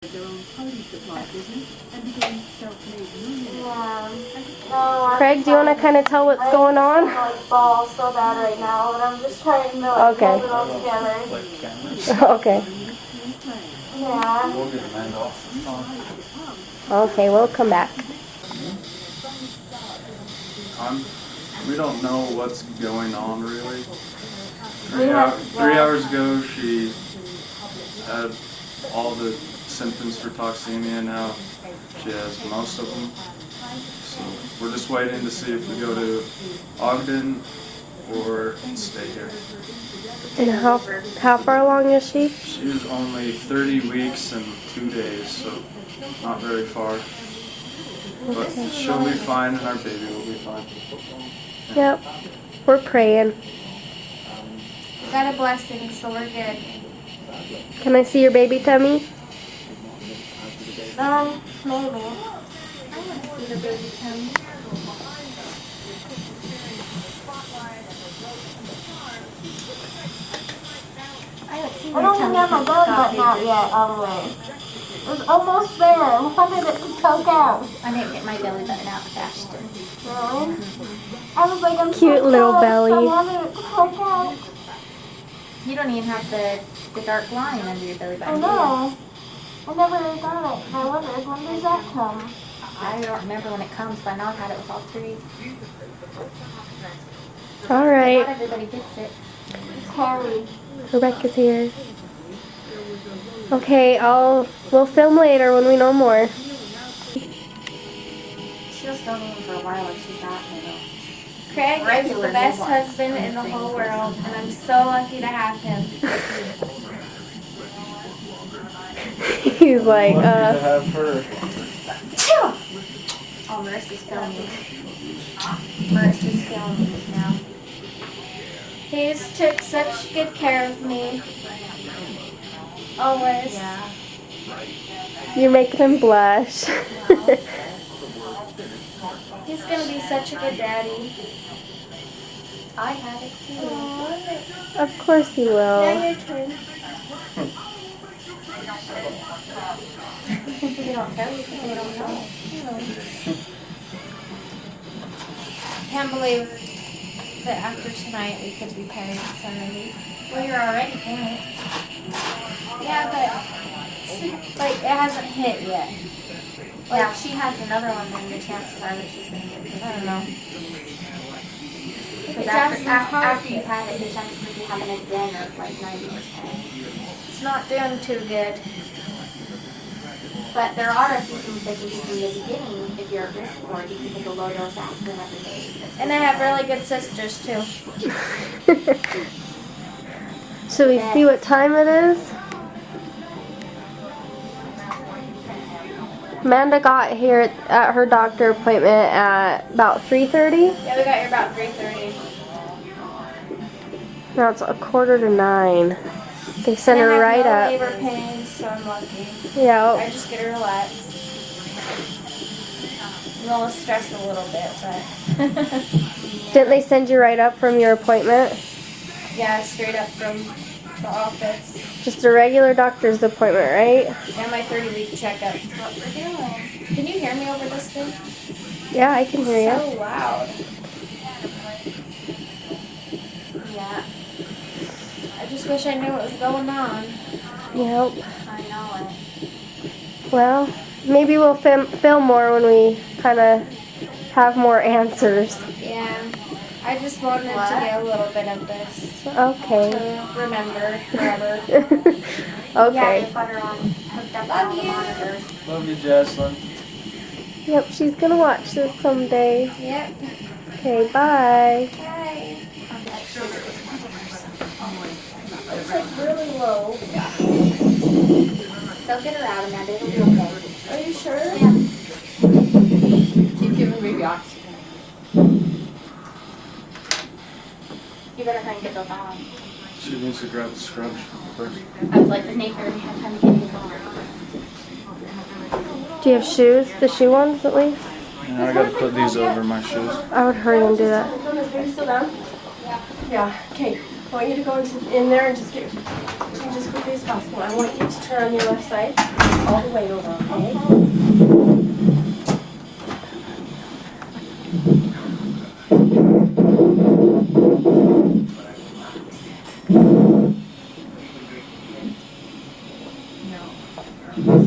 Craig, do you want to kind of tell what's going on? I like ball so bad right now, and I'm just trying to like hold it all together. Okay. Yeah. Okay, we'll come back. We don't know what's going on really. 3 hours ago she had all the symptoms for toxemia. Now she has most of them. So we're just waiting to see if we go to Ogden or stay here. And how far along is she? She's only 30 weeks and 2 days, so not very far. But she'll be fine and our baby will be fine. Yep. We're praying. We got a blessing, so we're good. Can I see your baby tummy? Maybe. I want to see the baby tummy. I don't even have my belly button out yet, all the way. It was almost there. I wanted it to poke out. I didn't get my belly button out fast. Really? I was like, I'm Cute so little close. belly. I wanted it to poke out. You don't even have the dark line under your belly I button. know. I never got it. I wondered, when does that come? I don't remember when it comes, but I know I've had it with all three. All right. Not everybody gets it. It's hairy. Rebecca's here. Okay, we'll film later when we know more. She'll still need him for a while if she's not, Craig is the best husband in the whole world, and I'm so lucky to have him. He's like, Lucky to have her. Oh, Marissa's filming. Marissa's filming now. He's took such good care of me. Always. Yeah. You're making him blush. He's gonna be such a good daddy. I had it too. Of course he Now will. your turn. You don't tell you because you don't know. Can't believe that after tonight we could be parents already. Well, you're already parents. Yeah, but like it hasn't hit yet. Like, if she has another one, then the chances are that she's going to get it. I don't know. Because Jazlynne's after you've had it, the chances of you having it again are like 90%. It's not doing too good. But there are a few things that you can do in the beginning if you're at risk for it. You can take a low dose aspirin every day. And I have really good sisters too. Should we see what time it is? Amanda got here at her doctor appointment at about 3:30. Yeah, we got here about 3:30. Now it's 8:45. They sent her right I have up. no labor pains, so I'm lucky. Yeah. I just get to relax. I'm a little stressed a little bit, but Didn't they send you right up from your appointment? yeah, straight up from the office. Just a regular doctor's appointment, right? And my 30-week checkup. That's what we're doing. Can you hear me over this thing? Yeah, I can hear you. So loud. Yeah, I just wish I knew what was going on. Yep. I know it. Well, maybe we'll film more when we kind of have more answers. Yeah. I just wanted to get a little bit of this Okay. to remember forever. Yeah, Okay. you've got her on hooked up on Love all the you. monitors. Love you, Jazlynne. Yep, she's gonna watch this someday. Yep. Okay, bye. Bye. It's like really low. They'll get her out, Amanda. It'll be okay. Are you sure? Yeah. Keep giving baby oxygen. You better hurry and get those on. She needs to grab the scrubs first. I was like, the neighbor didn't have time to get these on. Do you have shoes? The shoe ones at least? And I gotta put these over my shoes. I would hurry and do that. Are you still down? Yeah. Okay. I want you to go in there and just change his clothes. quickly as possible. I want you to turn on your left side all the way over, okay?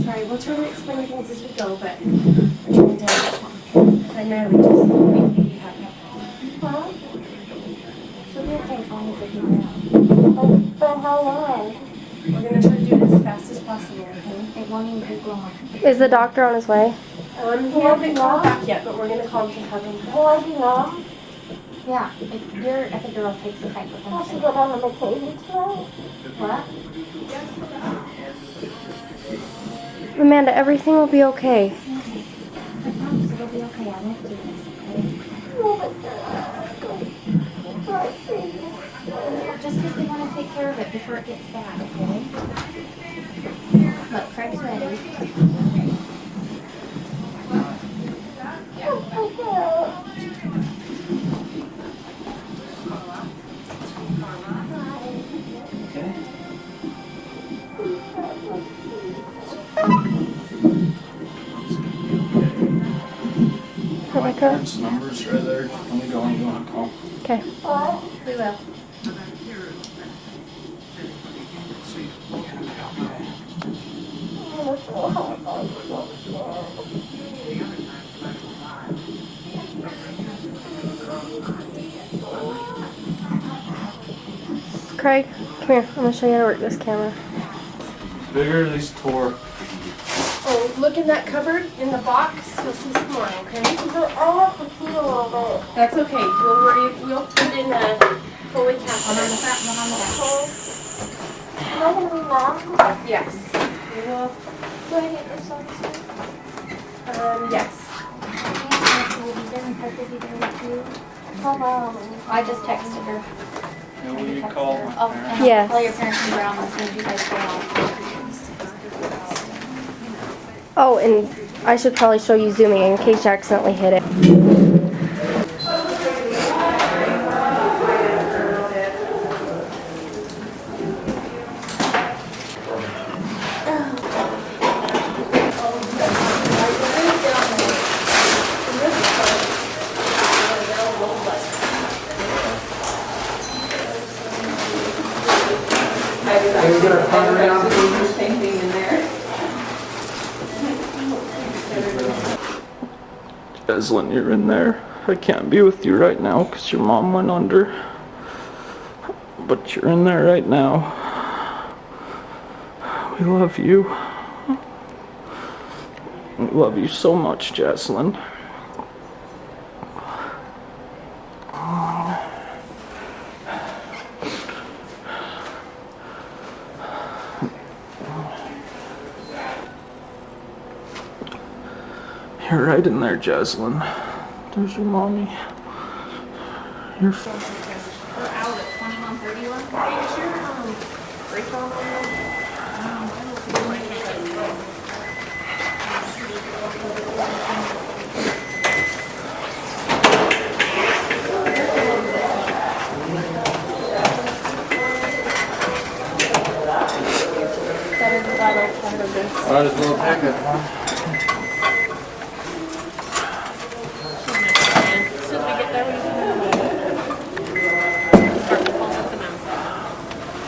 Sorry, we'll try to explain things as we go, but we're trying to primarily just make you happy. Huh? She'll be okay as long as they keep her out. But how long? We're going to try to do it as fast as possible, okay? It won't even take long. Is the doctor on his way? He hasn't called back yet, but we're going to call him to have him. Will I be numb? Yeah, if your epidural takes effect within I should go down to vacation tonight. What? Amanda, everything will be okay. I promise it'll be okay. I won't do this, okay? No, but Just because they want to take care of it before it gets bad, okay? Look, Craig's ready. My parents' number's right there. Let me go and you want to call. Okay. What? We will. Craig, come here. I'm going to show you how to work this camera. Bigger, these tore. Oh, look in that cupboard, in the box. You'll see some more, okay? But I have to pee a little bit. That's okay. Don't worry. We'll put in a fully One on the catheter. front, one on the back. Am I going to be numb? Yes. We will. Do I get this on the Yes. I just texted her. And will you call my Oh, parents? and Yes. I'll call your parents and ground as soon as you guys go out. Oh, and I should probably show you zooming in case you accidentally hit it. Same thing in there. Jazlynne, you're in there. I can't be with you right now because your mom went under. But you're in there right now. We love you. We love you so much, Jazlynne. You're right in there, Jazlynne. There's your mommy. You're We're out at 2131. Might as well take it, huh? As soon as we get there, we start to fall off the mountain.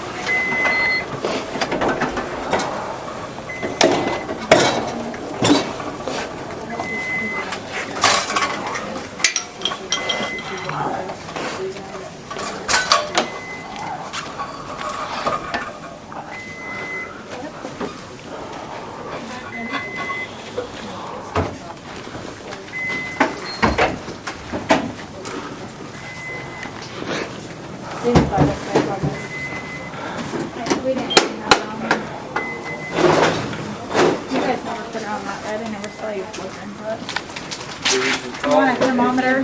We didn't have it on there. You guys never put it on that. I didn't ever saw you looking, but. You want a thermometer?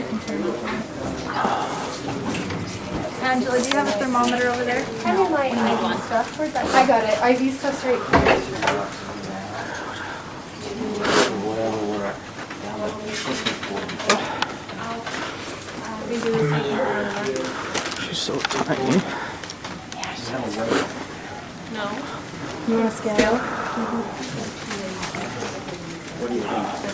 Angela, do you have a thermometer over there? I have my IV stuff. Where's that? I got it. IV stuff's right She's so tiny. No. scale. What do you think?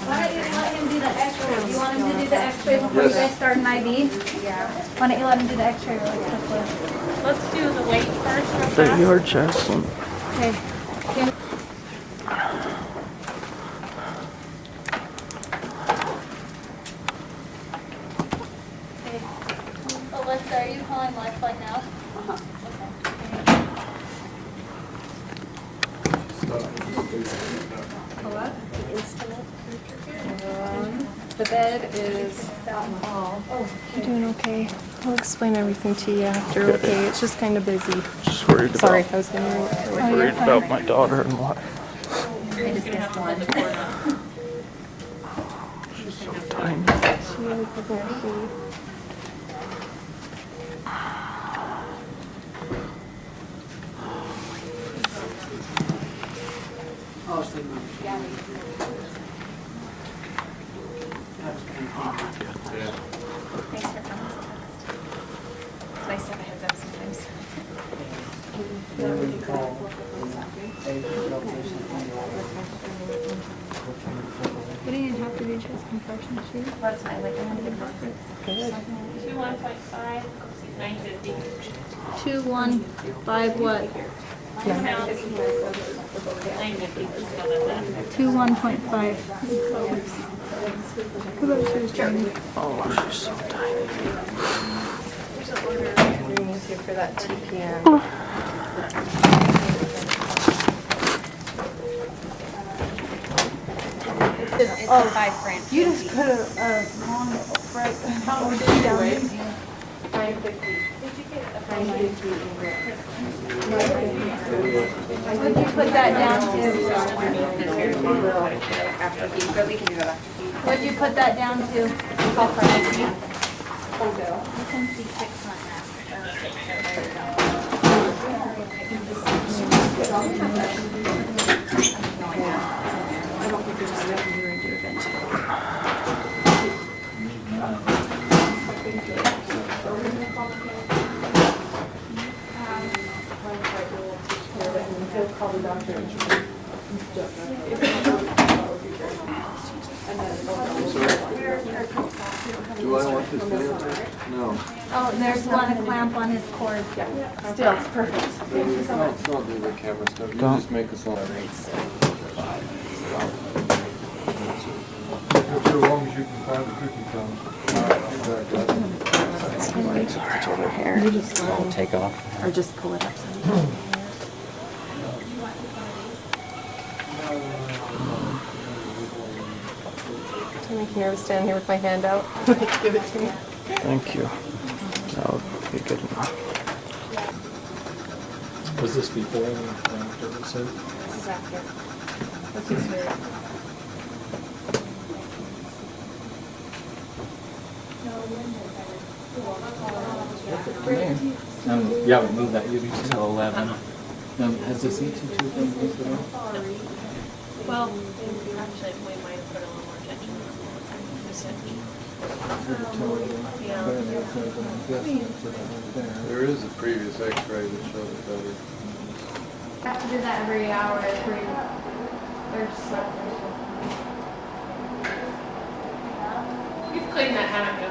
Why don't you let him do the x-ray? You want him to do the x-ray before you guys start an IV? Yeah. Why don't you let him do the x-ray really quickly? Let's do the weight first real There fast. you are, Jazlynne. Okay. Alyssa, are you calling Lifeline now? The bed is out in the hall. You're doing okay. I'll explain everything to you after, okay? It's just kind of busy. Just worried Sorry, about. I was gonna Worried about my daughter and what. You're gonna have to hold the cord up. She's so tiny. She is, isn't she? Thanks for coming. It's nice to have a heads up sometimes. What do you have to do chest compression sheet? That's my like 21.5, 950. 215 what? 950. 21.5. How about shoes, Johnny? Oh, she's so tiny. There's an order underneath here for that TPN. It's a 5 franc. You just put a long right. How much did you weigh? 950. Would you put that down to? What'd you put that down to? You can see 6 on that. I don't think there's nothing you ready to eventually. He'll call the doctor. Do I want this videotape? No. Oh, there's one clamp on his cord. Still, it's perfect. Don't do the camera stuff. You just make us all. As long as you can find the cookie crumbs. I'll take off. Or just pull it up. Do you make me nervous standing here with my hand out? Give it to me. Thank you. That would be good enough. Was this before and after the suit? This is after. What's his name? Yeah, we moved that UV to 11. Has this ET2 been moved at all? Well, actually, we might have put a little more attention on the There is a previous X-ray that shows it better. Have to do that every hour. There's You've cleaned that, haven't you?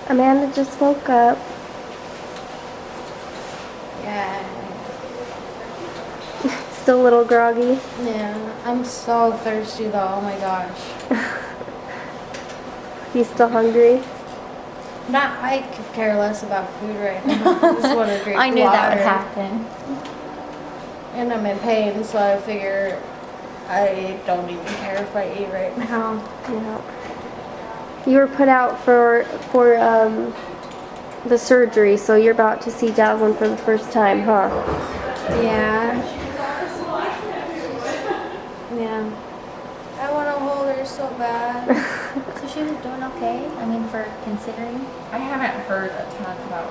Amanda just woke up. Yeah. Still a little groggy. Yeah. I'm so thirsty though. Oh my gosh. You still hungry? I could care less about food right now. I just want to drink I knew that would water. happen. And I'm in pain, so I figure I don't even care if I eat right now. Yeah. You were put out for the surgery, so you're about to see Jazlynne for the first time, huh? Yeah. Yeah. I want to hold her so bad. So she was doing okay? I mean, for considering? I haven't heard a ton about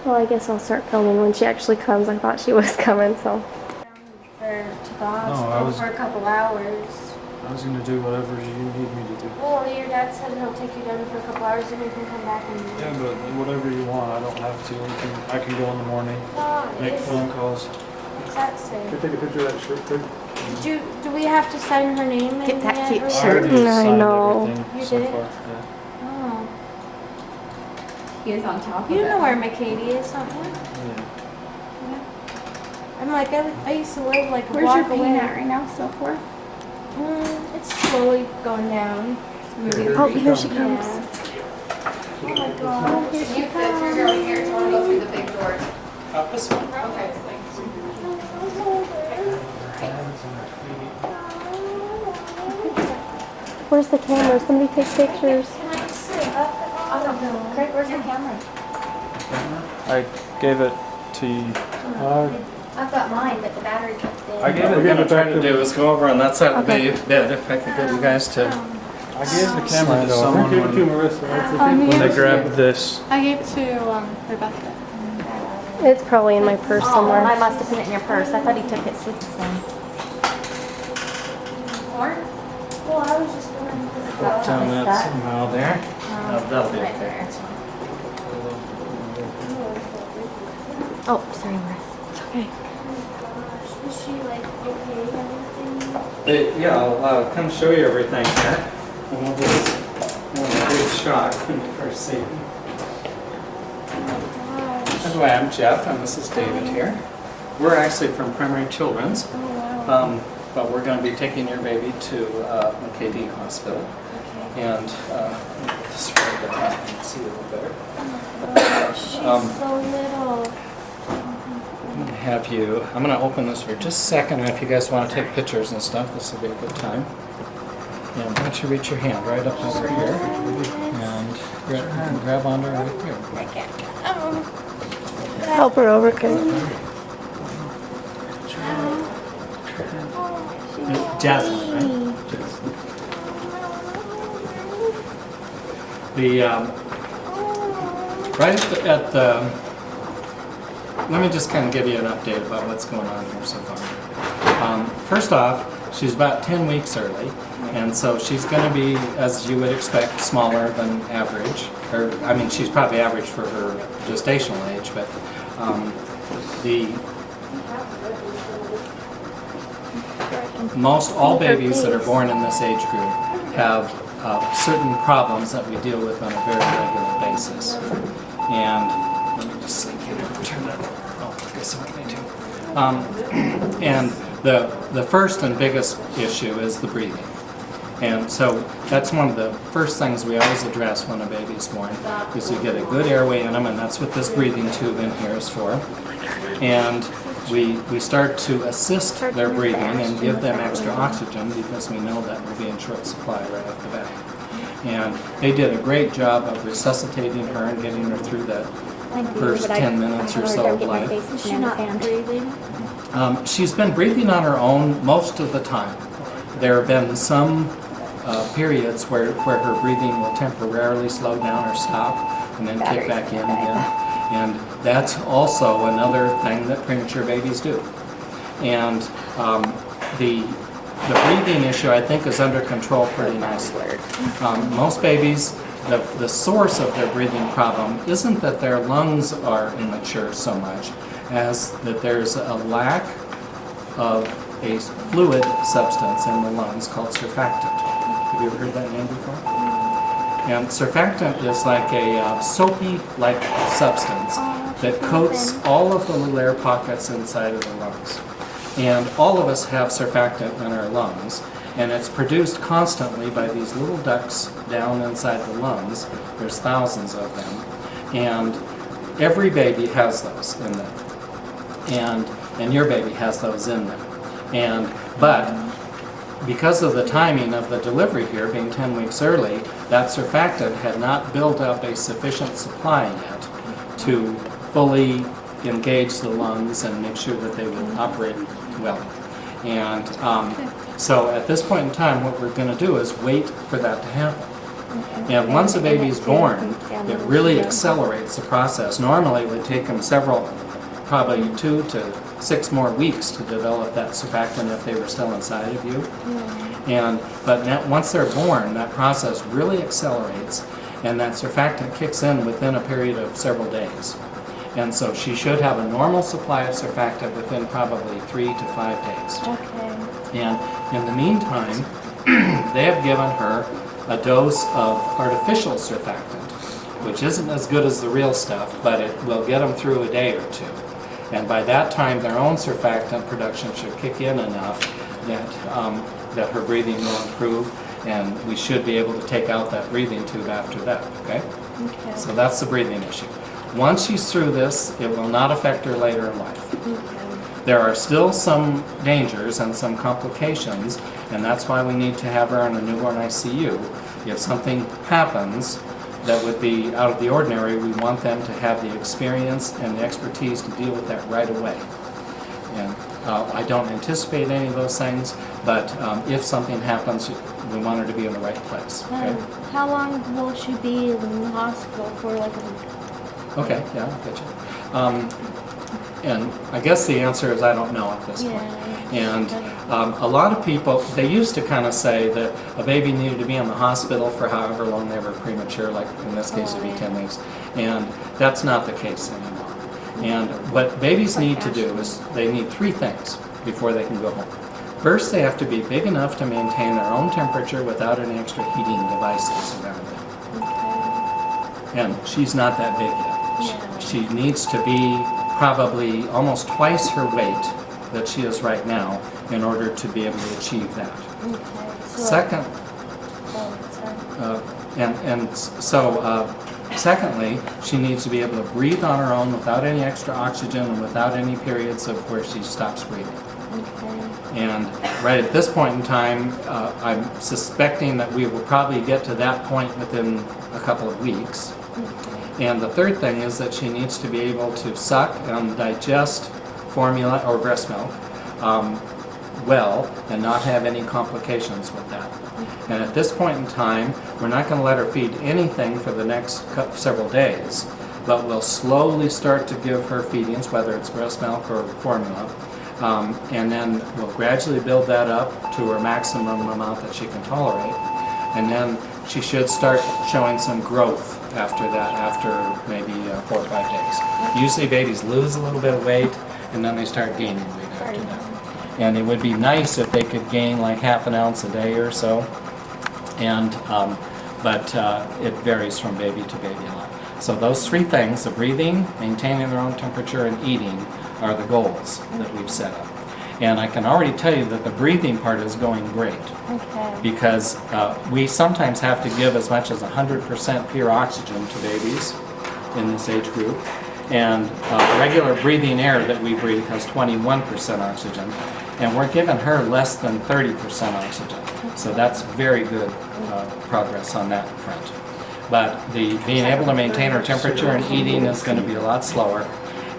Well, I guess I'll start filming when she actually comes. I thought she was coming, so. For her to the I hospital was- for a couple hours. I was gonna do whatever you need me to do. Well, your dad said he'll take you down for a couple hours and you can come back and... Yeah, but whatever you want, I don't have to. I can go in the morning, No, make phone calls. what's that say? Can I take a picture of that shirt, too? Do we have to sign her name in Get that yet, cute or I shirt. already I signed know. everything You so did? far. Yeah. Oh. He was on top of You it. know where McKady is, don't you? Yeah. I'm like, I used to live like a Where's block your pain away. at right now, still for? It's slowly going down. Oh, here she comes. Yeah. Oh my god. You sit through your own here, trying to go through the big doors. This one. Okay. Where's the camera? Somebody take pictures. Can I sit up? I don't know. Craig, where's your camera? I gave it to you. I've got mine, but the battery kept dead. I gave it, what I'm trying to do is go over on that side of the bed, if I could get you guys to. I gave the camera to someone Give it to when, Marissa. when they grabbed this. I gave it to Rebecca. It's probably in my purse I somewhere. must have put it in your purse. I thought he took it with him. Well, I was just wondering. Down that somehow there. That'll be Right okay. there. Oh, sorry, Marissa. Okay. Is she like okay and everything? Yeah, I'll come show you everything here. And we'll just, a big shock when you first see it. By the way, I'm Jeff, and this is David here. We're actually from Primary Children's, but we're going to be taking your baby to McKay Hospital. And just right there, I can see a little better. She's so little. I'm going to open this for just a second, and if you guys want to take pictures and stuff, this will be a good time. And why don't you reach your hand right up over here, and you can grab onto her right there. Help her over, cause Jazlynne, right? Let me just kind of give you an update about what's going on here so far. First off, she's about 10 weeks early, and so she's going to be, as you would expect, smaller than average. She's probably average for her gestational age, but most all babies that are born in this age group have certain problems that we deal with on a very regular basis. And let me just see, can I turn that? Oh, I guess what can I do? And the first and biggest issue is the breathing. And so that's one of the first things we always address when a baby's born, is to get a good airway in them, and that's what this breathing tube in here is for. And we start to assist their breathing and give them extra oxygen, because we know that we'll be in short supply right off the bat. And they did a great job of resuscitating her and getting her through that first 10 minutes or so of life. Is she not breathing? She's been breathing on her own most of the time. There have been some periods where her breathing will temporarily slow down or stop and then kick back in again. And that's also another thing that premature babies do. And the breathing issue, I think, is under control pretty nicely. Most babies, the source of their breathing problem isn't that their lungs are immature so much as that there's a lack of a fluid substance in the lungs called surfactant. Have you ever heard that name before? And surfactant is like a soapy-like substance that coats all of the little air pockets inside of the lungs. And all of us have surfactant in our lungs, and it's produced constantly by these little ducts down inside the lungs. There's thousands of them, and every baby has those in them, and your baby has those in them. But because of the timing of the delivery here being 10 weeks early, that surfactant had not built up a sufficient supply yet to fully engage the lungs and make sure that they would operate well. And so at this point in time, what we're going to do is wait for that to happen. And once a baby is born, it really accelerates the process. Normally it would take them probably 2 to 6 more weeks to develop that surfactant if they were still inside of you. But now, once they're born, that process really accelerates, and that surfactant kicks in within a period of several days. And so she should have a normal supply of surfactant within probably 3 to 5 days. Okay. And in the meantime, they have given her a dose of artificial surfactant, which isn't as good as the real stuff, but it will get them through a day or two. And by that time, their own surfactant production should kick in enough that her breathing will improve, and we should be able to take out that breathing tube after that, okay? Okay. So that's the breathing issue. Once she's through this, it will not affect her later in life. There are still some dangers and some complications, and that's why we need to have her in a newborn ICU. If something happens that would be out of the ordinary, we want them to have the experience and the expertise to deal with that right away. And I don't anticipate any of those things, but if something happens, we want her to be in the right place. Okay? How long will she be in the hospital for, like a... Okay, yeah, I get you. And I guess the answer is I don't know at this point. And a lot of people, they used to kind of say that a baby needed to be in the hospital for however long they were premature, like in this case it'd be 10 weeks. And that's not the case anymore. And what babies need to do is they need 3 things before they can go home. First, they have to be big enough to maintain their own temperature without any extra heating devices around them. And she's not that big yet. She needs to be probably almost twice her weight that she is right now in order to be able to achieve that. Second, secondly, she needs to be able to breathe on her own without any extra oxygen and without any periods of where she stops breathing. And right at this point in time, I'm suspecting that we will probably get to that point within a couple of weeks. And the third thing is that she needs to be able to suck and digest formula or breast milk well and not have any complications with that. And at this point in time, we're not going to let her feed anything for the next several days, but we'll slowly start to give her feedings, whether it's breast milk or formula, and then we'll gradually build that up to her maximum amount that she can tolerate. And then she should start showing some growth after that, after maybe 4 or 5 days. Usually babies lose a little bit of weight and then they start gaining weight after that. And it would be nice if they could gain like ½ an ounce a day or so. And but it varies from baby to baby a lot. So those 3 things, the breathing, maintaining their own temperature, and eating, are the goals that we've set up. And I can already tell you that the breathing part is going great. Because we sometimes have to give as much as 100% pure oxygen to babies in this age group. And regular breathing air that we breathe has 21% oxygen. And we're giving her less than 30% oxygen. So that's very good progress on that front. But being able to maintain her temperature and eating is going to be a lot slower.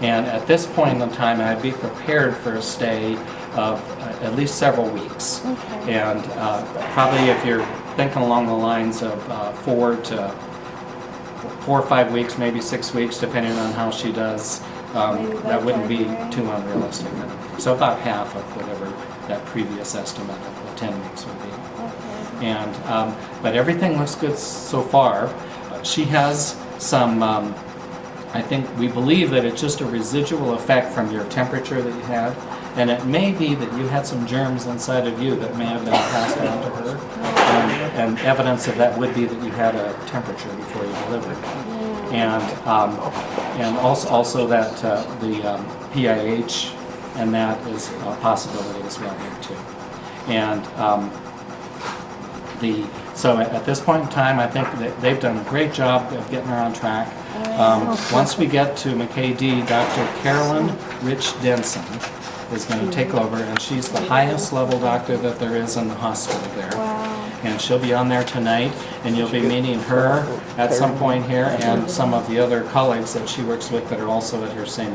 And at this point in time, I'd be prepared for a stay of at least several weeks. And probably if you're thinking along the lines of 4 or 5 weeks, maybe 6 weeks, depending on how she does, that wouldn't be too unrealistic. So about half of whatever that previous estimate of the 10 weeks would be. And but everything looks good so far. She has some, I think we believe that it's just a residual effect from your temperature that you had. And it may be that you had some germs inside of you that may have been passed down to her. And evidence of that would be that you had a temperature before you delivered. And also that the PIH and that is a possibility as well here too. And so at this point in time, I think that they've done a great job of getting her on track. Once we get to McKay-D, Dr. Carolyn Rich Denson is going to take over, and she's the highest level doctor that there is in the hospital there. And she'll be on there tonight, and you'll be meeting her at some point here and some of the other colleagues that she works with that are also at her same